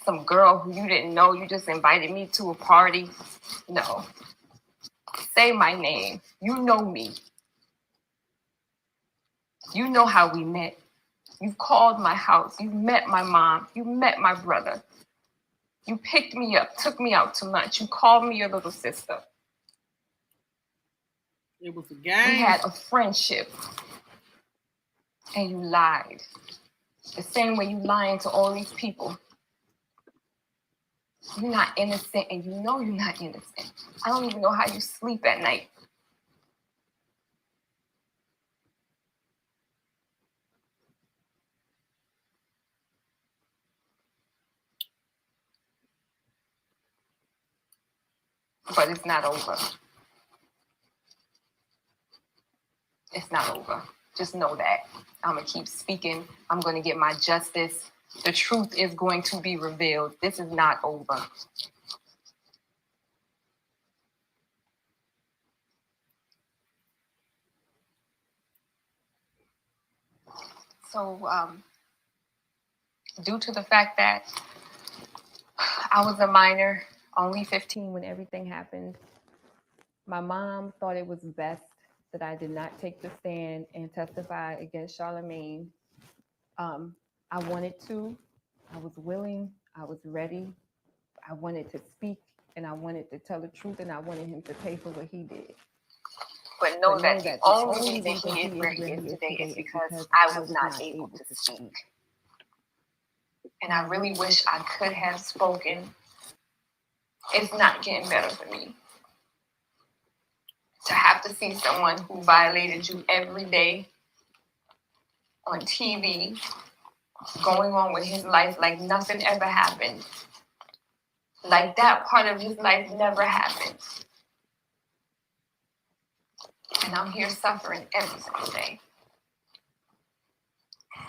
some girl who you didn't know, you just invited me to a party. No. Say my name. You know me. You know how we met. You've called my house. You met my mom. You met my brother. You picked me up, took me out to lunch. You called me your little sister. It was a game. We had a friendship. And you lied. The same way you lying to all these people. You're not innocent, and you know you're not innocent. I don't even know how you sleep at night. But it's not over. It's not over. Just know that. I'm going to keep speaking. I'm going to get my justice. The truth is going to be revealed. This is not over. So, due to the fact that I was a minor, only 15 when everything happened, my mom thought it was best that I did not take the stand and testify against Charlamagne. I wanted to, I was willing, I was ready. I wanted to speak and I wanted to tell the truth and I wanted him to pay for what he did. But know that the only reason he is where he is today is because I was not able to speak. And I really wish I could have spoken. It's not getting better for me. To have to see someone who violated you every day on TV, going on with his life like nothing ever happened. Like that part of his life never happened. And I'm here suffering every single day.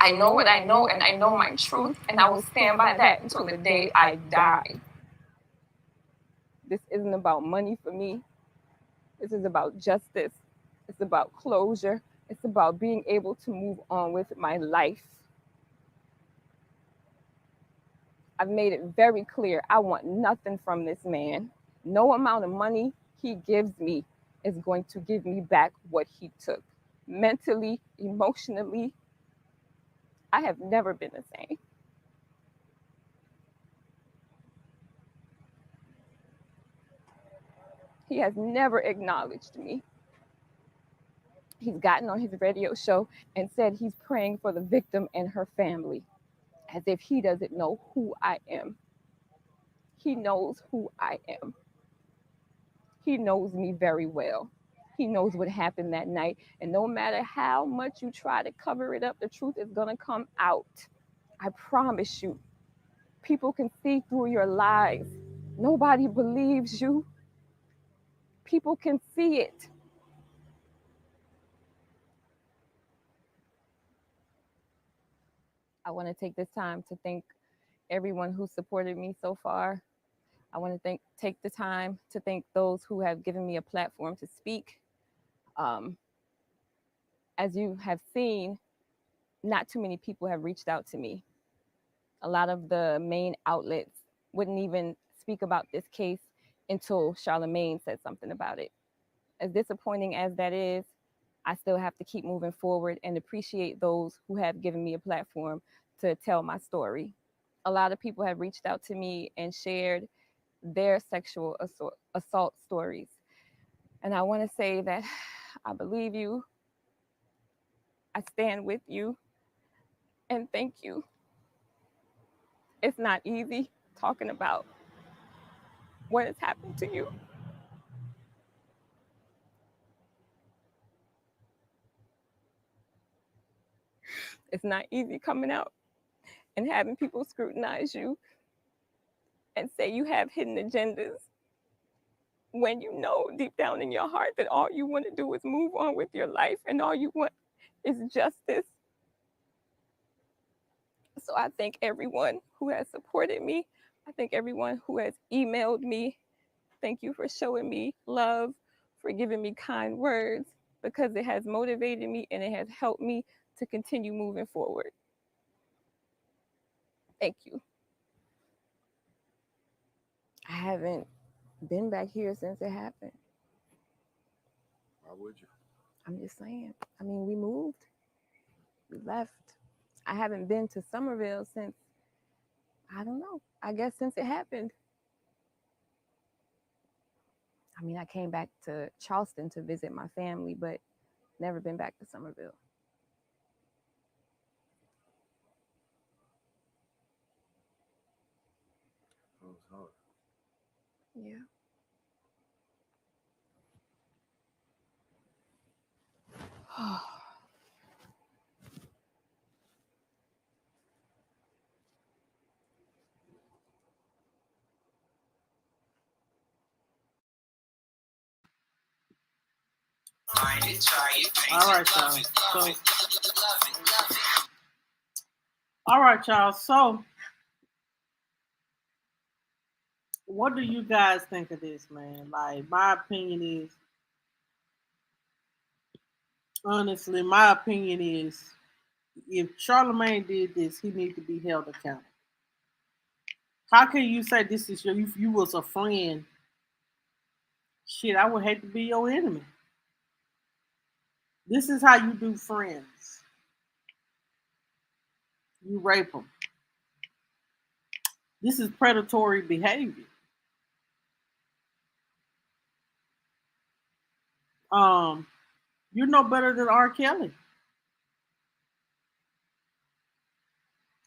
I know what I know and I know my truth and I will stand by that until the day I die. This isn't about money for me. This is about justice. It's about closure. It's about being able to move on with my life. I've made it very clear I want nothing from this man. No amount of money he gives me is going to give me back what he took. Mentally, emotionally, I have never been the same. He has never acknowledged me. He's gotten on his radio show and said he's praying for the victim and her family, as if he doesn't know who I am. He knows who I am. He knows me very well. He knows what happened that night. And no matter how much you try to cover it up, the truth is going to come out. I promise you. People can see through your lies. Nobody believes you. People can see it. I want to take this time to thank everyone who supported me so far. I want to take the time to thank those who have given me a platform to speak. As you have seen, not too many people have reached out to me. A lot of the main outlets wouldn't even speak about this case until Charlamagne said something about it. As disappointing as that is, I still have to keep moving forward and appreciate those who have given me a platform to tell my story. A lot of people have reached out to me and shared their sexual assault stories. And I want to say that I believe you. I stand with you. And thank you. It's not easy talking about what has happened to you. It's not easy coming out and having people scrutinize you and say you have hidden agendas when you know deep down in your heart that all you want to do is move on with your life and all you want is justice. So I thank everyone who has supported me. I thank everyone who has emailed me. Thank you for showing me love, for giving me kind words, because it has motivated me and it has helped me to continue moving forward. Thank you. I haven't been back here since it happened. Why would you? I'm just saying. I mean, we moved. We left. I haven't been to Somerville since, I don't know, I guess since it happened. I mean, I came back to Charleston to visit my family, but never been back to Somerville. That was hard. Yeah. All right, y'all. So, all right, y'all. So, what do you guys think of this, man? Like, my opinion is, honestly, my opinion is, if Charlamagne did this, he needs to be held accountable. How can you say this is your? If you was a friend, shit, I would hate to be your enemy. This is how you do friends. You rape them. This is predatory behavior. Um, you're no better than R. Kelly.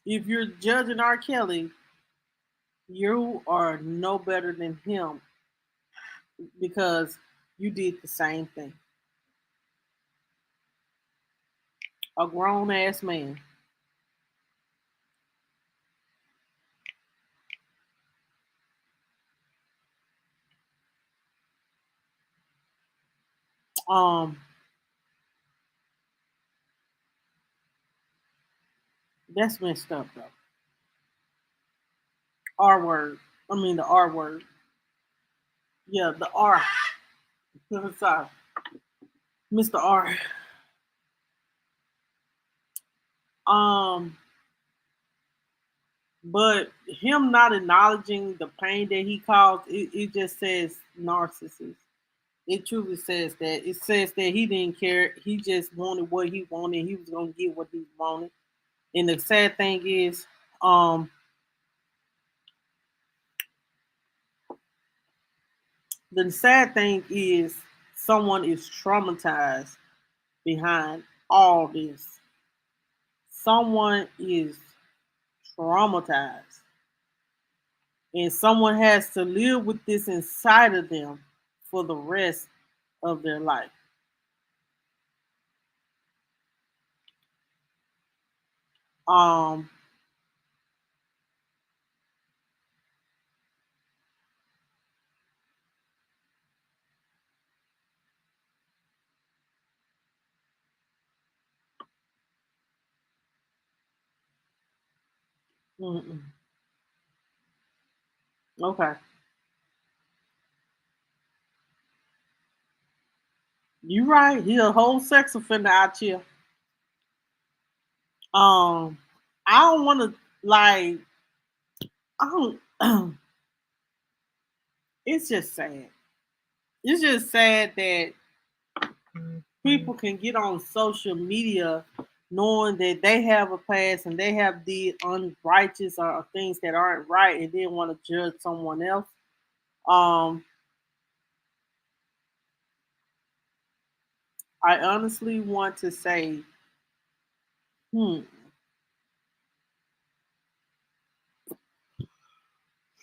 If you're judging R. Kelly, you are no better than him because you did the same thing. A grown ass man. Um, that's messed up though. R word. I mean the R word. Yeah, the R. Sorry, Mr. R. Um, but him not acknowledging the pain that he caused, it just says narcissist. It truly says that. It says that he didn't care. He just wanted what he wanted. He was gonna get what he wanted. And the sad thing is, um, the sad thing is someone is traumatized behind all this. Someone is traumatized. And someone has to live with this inside of them for the rest of their life. Um, mm-mm. Okay. You right. He a whole sex offender out here. Um, I don't want to like. I don't. It's just sad. It's just sad that people can get on social media knowing that they have a past and they have did unrighteous or things that aren't right and then want to judge someone else. Um, I honestly want to say, hmm,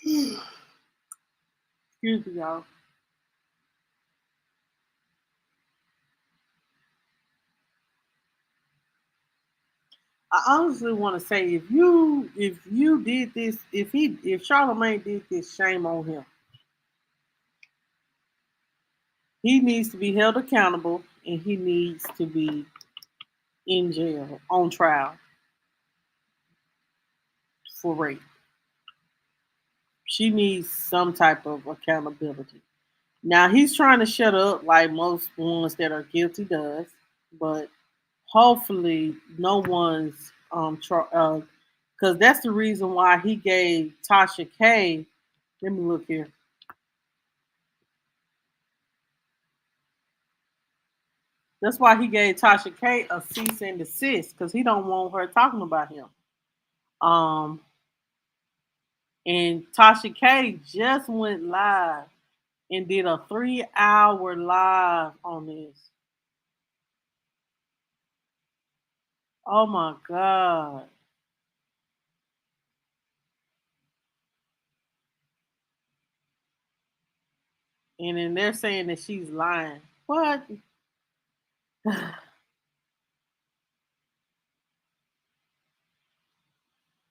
excuse me, y'all. I honestly want to say if you did this, if Charlamagne did this, shame on him. He needs to be held accountable and he needs to be in jail on trial. for rape. She needs some type of accountability. Now he's trying to shut up like most ones that are guilty does, but hopefully no one's because that's the reason why he gave Tasha K. Let me look here. That's why he gave Tasha K a cease and desist because he don't want her talking about him. Um, and Tasha K just went live and did a 3-hour live on this. Oh my god! And then they're saying that she's lying. What?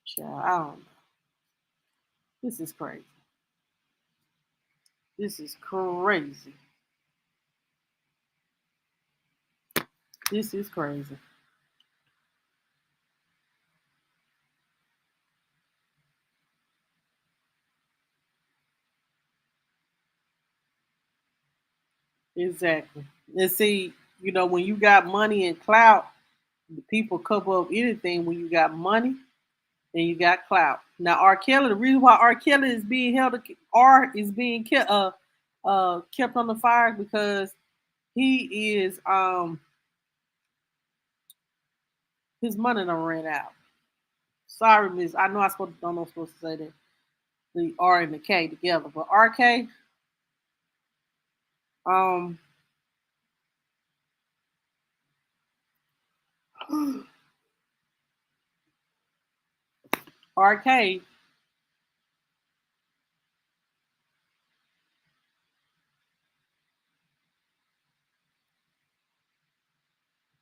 Child, I don't know. This is crazy. This is crazy. This is crazy. Exactly. And see, when you got money and clout, the people cover up anything when you got money and you got clout. Now, R. Kelly, the reason why R. Kelly is being kept on the fire because he is his money done ran out. Sorry, Miss. I know I'm not supposed to say that the R and the K together, but RK, um, RK,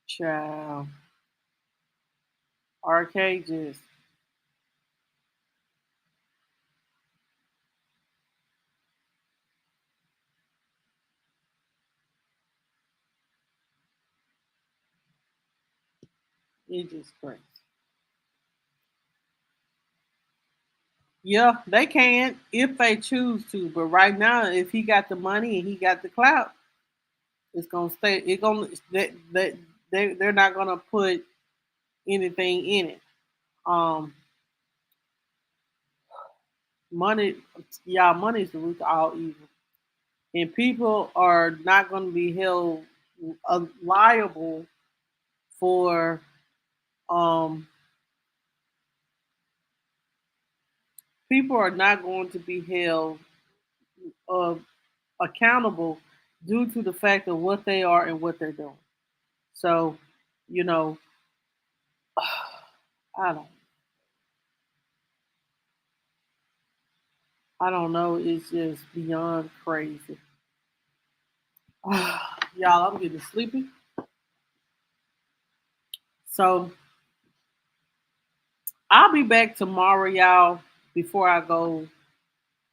child, RK just it just crazy. Yeah, they can if they choose to, but right now, if he got the money and he got the clout, it's gonna stay. It gonna they're not gonna put anything in it. Um, money, yeah, money is the root of all evil, and people are not gonna be held liable for um. People are not going to be held uh, accountable due to the fact of what they are and what they're doing. So, you know, I don't, I don't know. It's just beyond crazy. Y'all, I'm getting sleepy. So I'll be back tomorrow, y'all. Before I go,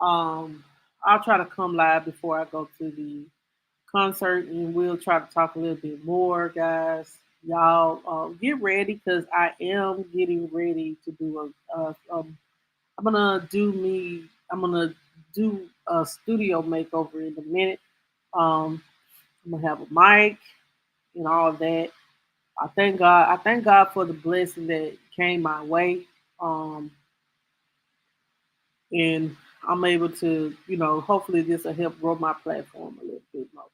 um, I'll try to come live before I go to the concert, and we'll try to talk a little bit more, guys. Y'all get ready because I am getting ready to do I'm gonna do me. I'm gonna do a studio makeover in a minute. Um, I'm gonna have a mic and all of that. I thank God. I thank God for the blessing that came my way. Um, and I'm able to, hopefully this will help grow my platform a little bit more.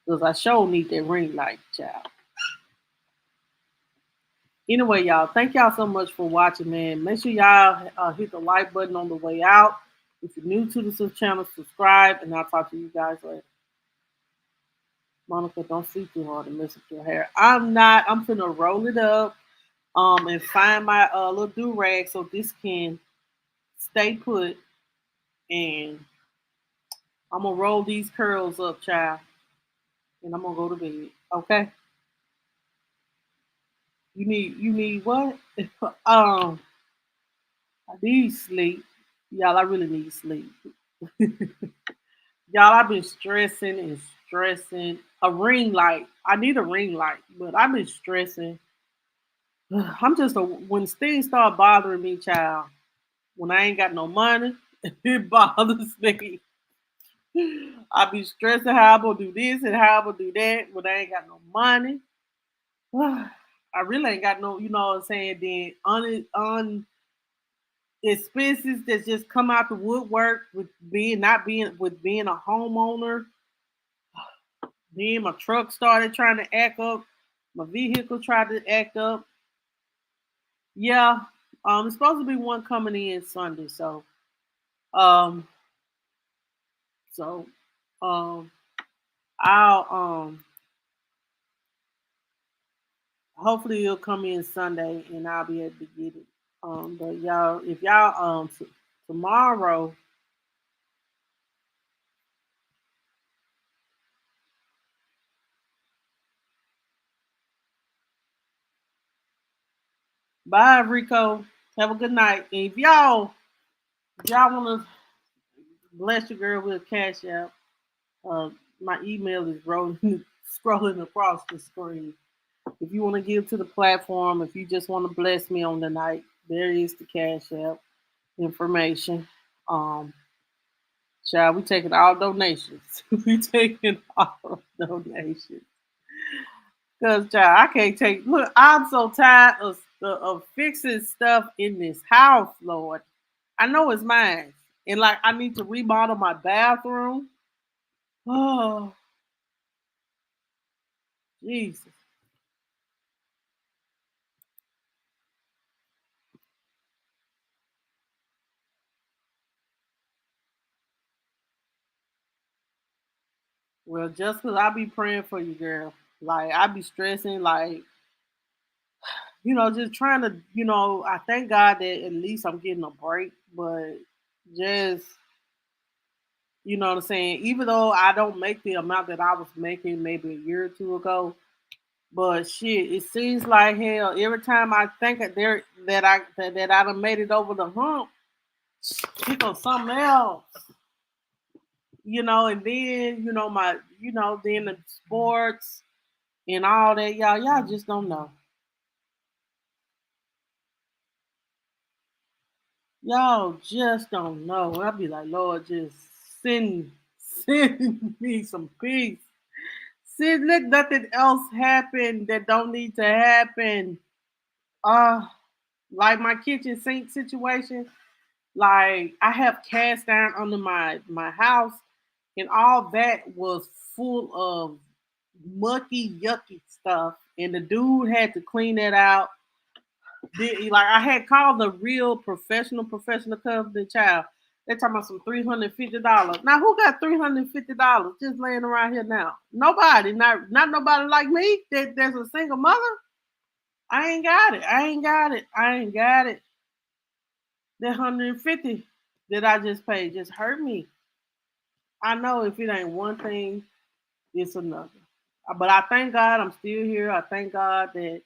Because I sure need that ring light, child. Anyway, y'all, thank y'all so much for watching, man. Make sure y'all hit the like button on the way out. If you're new to the channel, subscribe, and I'll talk to you guys later. Monica, don't sleep too hard and mess with your hair. I'm not. I'm gonna roll it up, and find my little do rag so this can stay put, and I'm gonna roll these curls up, child, and I'm gonna go to bed. Okay? You need what? I need sleep, y'all. I really need sleep. Y'all, I've been stressing and stressing. A ring light. I need a ring light, but I've been stressing. I'm just when things start bothering me, child. when I ain't got no money, it bothers me. I be stressing how I'm gonna do this and how I'm gonna do that when I ain't got no money. I really ain't got no, you know what I'm saying, then on expenses that just come out the woodwork with being not being with being a homeowner. Then my truck started trying to act up. My vehicle tried to act up. Yeah, it's supposed to be one coming in Sunday, um, so um, I'll hopefully it'll come in Sunday and I'll be able to get it. But y'all, if y'all tomorrow, bye Rico. Have a good night. And if y'all wanna bless your girl with a cash app, uh, my email is rolling scrolling across the screen. If you want to give to the platform, if you just want to bless me on the night, there is the cash app information. Um, Child, we taking all donations. We taking all donations. Cause child, I can't take. Look, I'm so tired of fixing stuff in this house, Lord. I know it's mine, and like I need to remodel my bathroom. Oh, Jesus. Well, just cause I be praying for you, girl. Like I be stressing, like just trying to, I thank God that at least I'm getting a break, but just, you know what I'm saying? Even though I don't make the amount that I was making maybe a year or two ago, but shit, it seems like hell. Every time I think that I done made it over the hump, pick up something else, and then then the sports and all that, y'all just don't know. Y'all just don't know. I'll be like, Lord, just send me some peace. Let nothing else happen that don't need to happen. Uh, like my kitchen sink situation. Like I have cast iron under my house, and all that was full of mucky, yucky stuff. And the dude had to clean that out. Like I had called the real professional company, child. They're talking about some $350. Now who got $350 just laying around here now? Nobody, not nobody like me. There's a single mother. I ain't got it. I ain't got it. I ain't got it. That 150 that I just paid just hurt me. I know if it ain't one thing, it's another. But I thank God I'm still here. I thank God that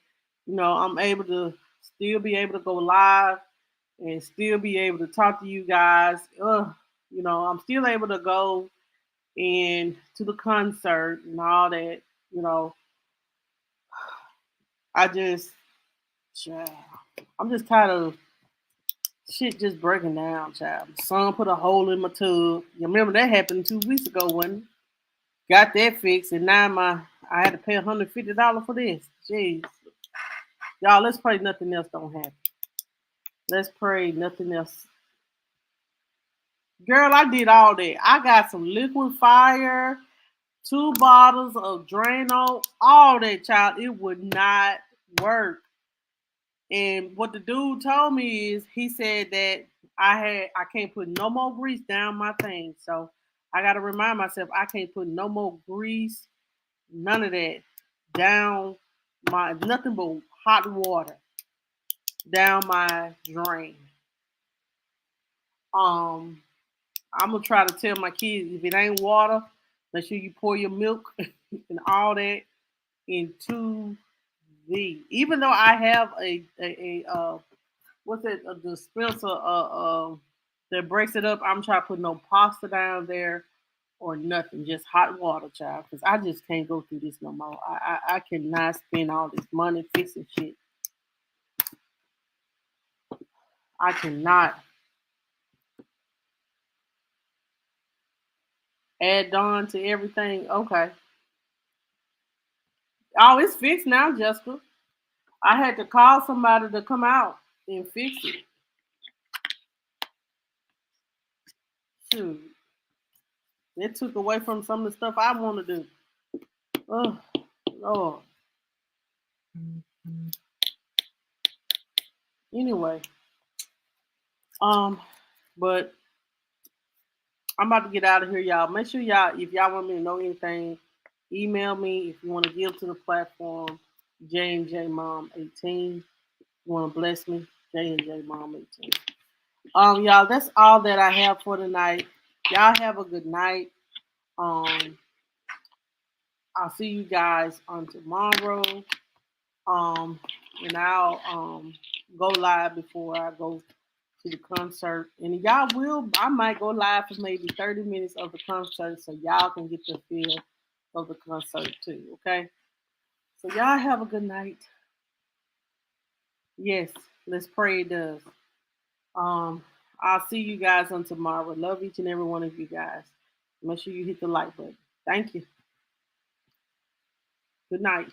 I'm able to still be able to go live and still be able to talk to you guys. I'm still able to go and to the concert and all that. You know, I just, child, I'm just tired of shit just breaking down, child. My son put a hole in my tub. You remember that happened 2 weeks ago, wasn't it? Got that fixed, and now I had to pay $150 for this. Jeez, y'all, let's pray nothing else don't happen. Let's pray nothing else. Girl, I did all that. I got some liquid fire, 2 bottles of Drano, all that, child. It would not work. And what the dude told me is he said that I can't put no more grease down my thing. So I gotta remind myself I can't put no more grease, none of that down my nothing but hot water down my drain. Um I'm gonna try to tell my kids if it ain't water, make sure you pour your milk and all that into even though I have a what's it a dispenser that breaks it up, I'm trying to put no pasta down there or nothing, just hot water, child, because I just can't go through this no more. I cannot spend all this money fixing shit. I cannot. Add Dawn to everything. Okay. Oh, it's fixed now, Jessica. I had to call somebody to come out and fix it. Shoot. It took away from some of the stuff I want to do. Oh, Lord. Anyway, but I'm about to get out of here, y'all. Make sure y'all, if y'all want me to know anything, email me. If you want to give to the platform, J&J Mom 18. You want to bless me, J&J Mom 18. Y'all, that's all that I have for tonight. Y'all have a good night. I'll see you guys on tomorrow. And I'll go live before I go to the concert. And I might go live for maybe 30 minutes of the concert so y'all can get the feel of the concert too, okay? So y'all have a good night. Yes, let's pray it does. I'll see you guys on tomorrow. Love each and every one of you guys. Make sure you hit the like button. Thank you. Good night.